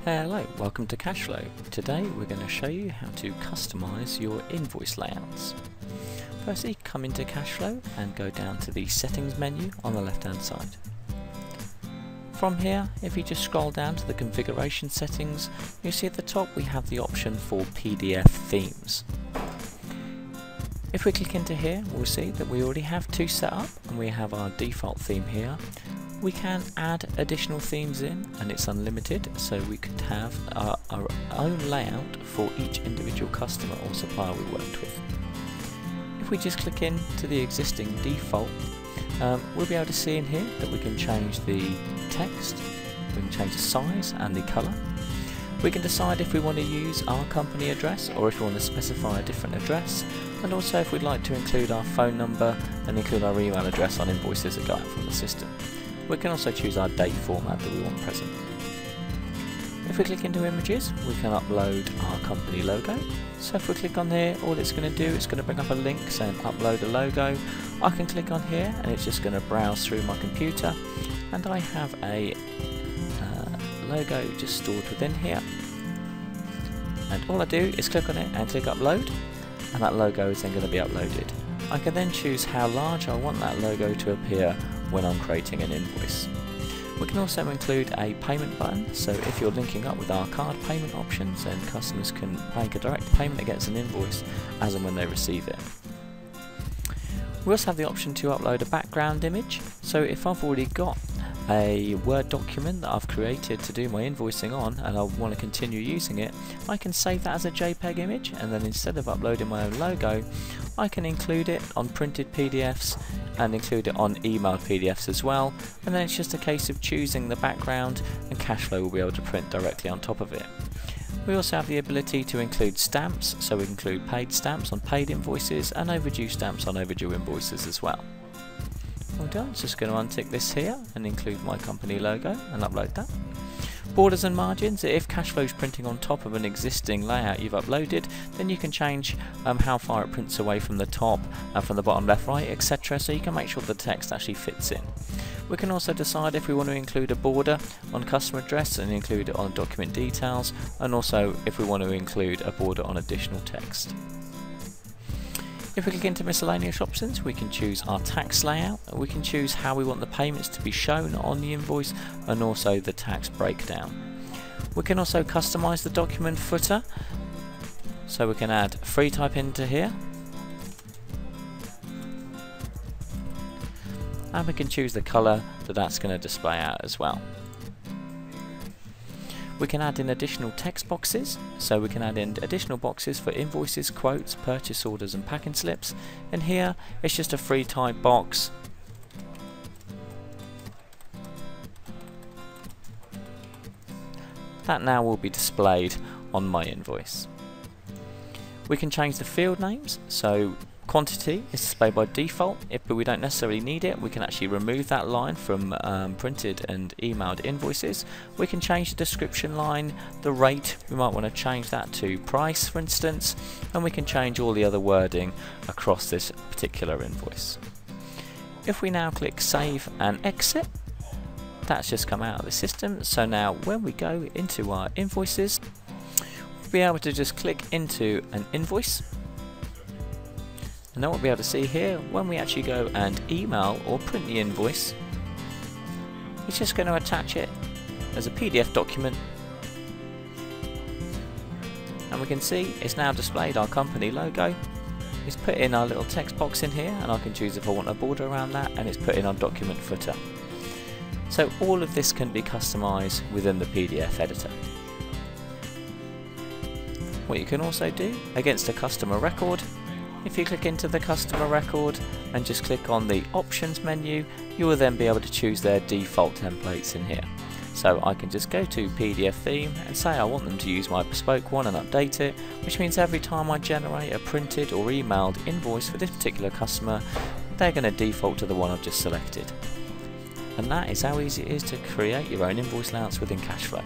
Hello, welcome to Kashflow. Today we're going to show you how to customize your invoice layouts. Firstly, come into Kashflow and go down to the settings menu on the left hand side. From here, if you just scroll down to the configuration settings, you'll see at the top we have the option for PDF themes. If we click into here, we'll see that we already have two set up and we have our default theme here. We can add additional themes in, and it's unlimited, so we could have our own layout for each individual customer or supplier we worked with. If we just click into the existing default, we'll be able to see in here that we can change the text, we can change the size and the colour. We can decide if we want to use our company address or if we want to specify a different address, and also if we'd like to include our phone number and include our email address on invoices that go out from the system. We can also choose our date format that we want present. If we click into images, we can upload our company logo. So if we click on here, all it's going to do is going to bring up a link saying upload a logo. I can click on here and it's just going to browse through my computer, and I have a logo just stored within here. And all I do is click on it and click upload, and that logo is then going to be uploaded. I can then choose how large I want that logo to appear when I'm creating an invoice. We can also include a payment button, so if you're linking up with our card payment options, then customers can make a direct payment against an invoice as and when they receive it. We also have the option to upload a background image, so if I've already got a Word document that I've created to do my invoicing on and I want to continue using it, I can save that as a JPEG image, and then instead of uploading my own logo, I can include it on printed PDFs and include it on emailed PDFs as well, and then it's just a case of choosing the background and Kashflow will be able to print directly on top of it. We also have the ability to include stamps, so we can include paid stamps on paid invoices and overdue stamps on overdue invoices as well. Well done, just going to untick this here and include my company logo and upload that. Borders and margins, if Kashflow is printing on top of an existing layout you've uploaded, then you can change how far it prints away from the top and from the bottom left, right, etc. So you can make sure the text actually fits in. We can also decide if we want to include a border on customer address and include it on document details, and also if we want to include a border on additional text. If we click into miscellaneous options, we can choose our tax layout, we can choose how we want the payments to be shown on the invoice, and also the tax breakdown. We can also customize the document footer, so we can add free type into here, and we can choose the colour that that's going to display out as well. We can add in additional text boxes, so we can add in additional boxes for invoices, quotes, purchase orders and packing slips, and here it's just a free type box. That now will be displayed on my invoice. We can change the field names, so quantity is displayed by default. If we don't necessarily need it, we can actually remove that line from printed and emailed invoices. We can change the description line, the rate, we might want to change that to price for instance, and we can change all the other wording across this particular invoice. If we now click save and exit, that's just come out of the system. So now when we go into our invoices, we'll be able to just click into an invoice. And then we'll be able to see here, when we actually go and email or print the invoice, it's just going to attach it as a PDF document, and we can see it's now displayed our company logo. It's put in our little text box in here, and I can choose if I want a border around that, and it's put in our document footer. So all of this can be customized within the PDF editor. What you can also do against a customer record, if you click into the customer record and just click on the options menu, you will then be able to choose their default templates in here. So I can just go to PDF theme and say I want them to use my bespoke one and update it, which means every time I generate a printed or emailed invoice for this particular customer, they're going to default to the one I've just selected. And that is how easy it is to create your own invoice layouts within Kashflow.